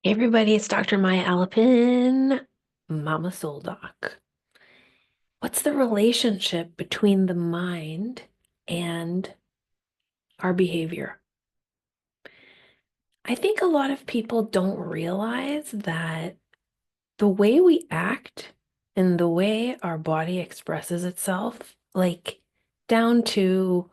Hey everybody, it's Dr. Maya Alapin, Mama Soul Doc. What's the relationship between the mind and our behavior? I think a lot of people don't realize that the way we act and the way our body expresses itself, like down to,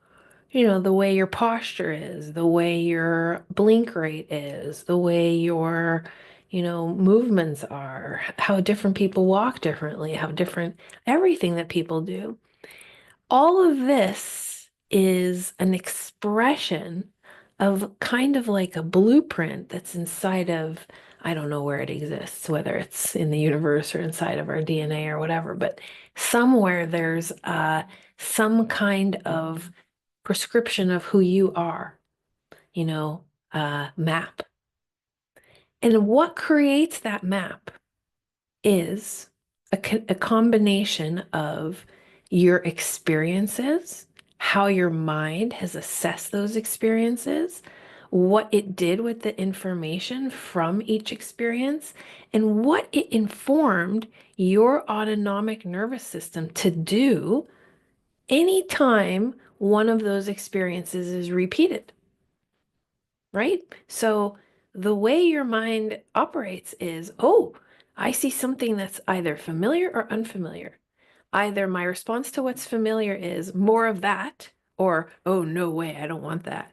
the way your posture is, the way your blink rate is, the way your, movements are, how different people walk differently, how different everything that people do. All of this is an expression of kind of like a blueprint that's inside of, I don't know where it exists, whether it's in the universe or inside of our DNA or whatever, but somewhere there's some kind of prescription of who you are, map. And what creates that map is a combination of your experiences, how your mind has assessed those experiences, what it did with the information from each experience, and what it informed your autonomic nervous system to do anytime one of those experiences is repeated, right? So the way your mind operates is, oh, I see something that's either familiar or unfamiliar. Either my response to what's familiar is more of that, or, oh, no way, I don't want that.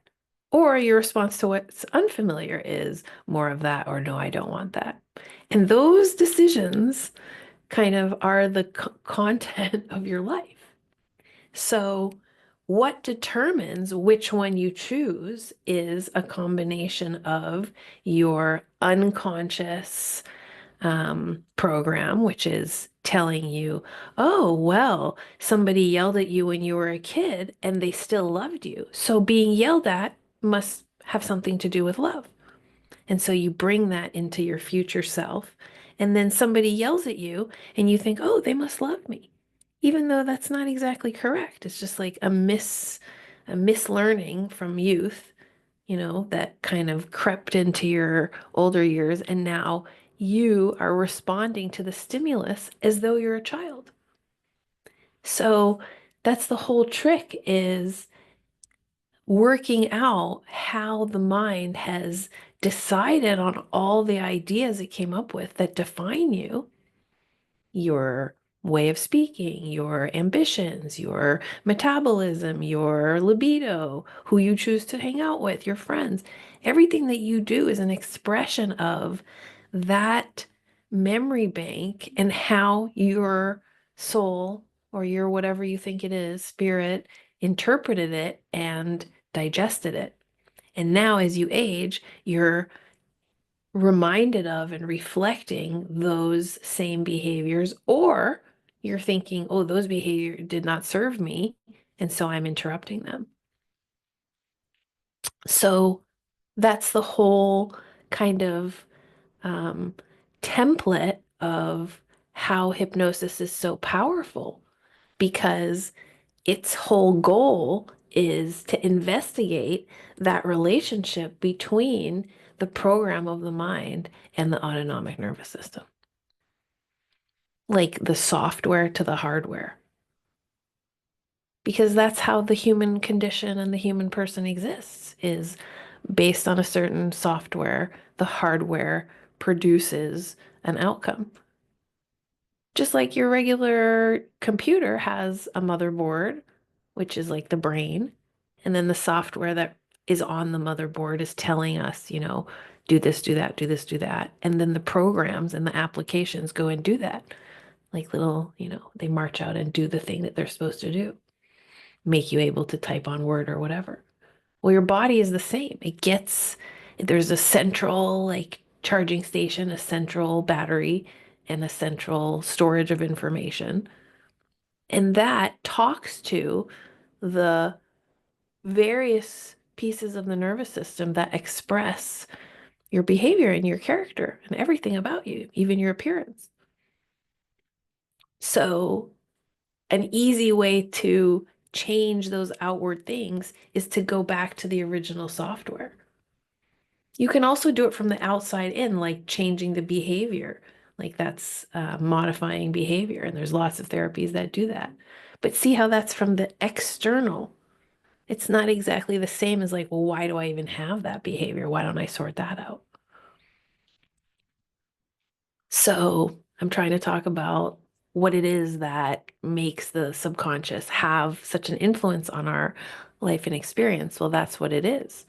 Or your response to what's unfamiliar is more of that, or no, I don't want that. And those decisions kind of are the content of your life. So, what determines which one you choose is a combination of your unconscious program, which is telling you, oh, well, somebody yelled at you when you were a kid and they still loved you. So, being yelled at must have something to do with love. And so you bring that into your future self. And then somebody yells at you and you think, oh, they must love me. Even though that's not exactly correct. It's just like a mislearning from youth, that kind of crept into your older years. And now you are responding to the stimulus as though you're a child. So that's the whole trick is working out how the mind has decided on all the ideas it came up with that define you, your way of speaking, your ambitions, your metabolism, your libido, who you choose to hang out with, your friends. Everything that you do is an expression of that memory bank and how your soul or your whatever you think it is, spirit, interpreted it and digested it. And now, as you age, you're reminded of and reflecting those same behaviors, or you're thinking, oh, those behaviors did not serve me, and so I'm interrupting them. So that's the whole kind of um, template of how hypnosis is so powerful because its whole goal is to investigate that relationship between the program of the mind and the autonomic nervous system, like the software to the hardware, because that's how the human condition and the human person exists, is based on a certain software. The hardware produces an outcome. Just like your regular computer has a motherboard, which is like the brain, and then the software that is on the motherboard is telling us, do this, do that, do this, do that. And then the programs and the applications go and do that. Like little, they march out and do the thing that they're supposed to do, make you able to type on Word or whatever. Well, your body is the same. There's a central like charging station, a central battery, and a central storage of information. And that talks to the various pieces of the nervous system that express your behavior and your character and everything about you, even your appearance. So, an easy way to change those outward things is to go back to the original software. You can also do it from the outside in, like changing the behavior. Like that's modifying behavior. And there's lots of therapies that do that. But see how that's from the external. It's not exactly the same as like, well, why do I even have that behavior? Why don't I sort that out? So I'm trying to talk about what it is that makes the subconscious have such an influence on our life and experience. Well, that's what it is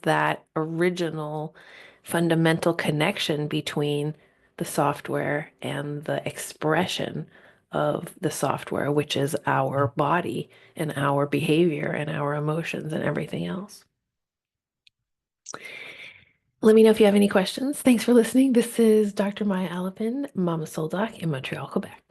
that original fundamental connection between the software and the expression of the software, which is our body and our behavior and our emotions and everything else. Let me know if you have any questions. Thanks for listening. This is Dr. Maya Alapin, Mama Soul Doc in Montreal, Quebec.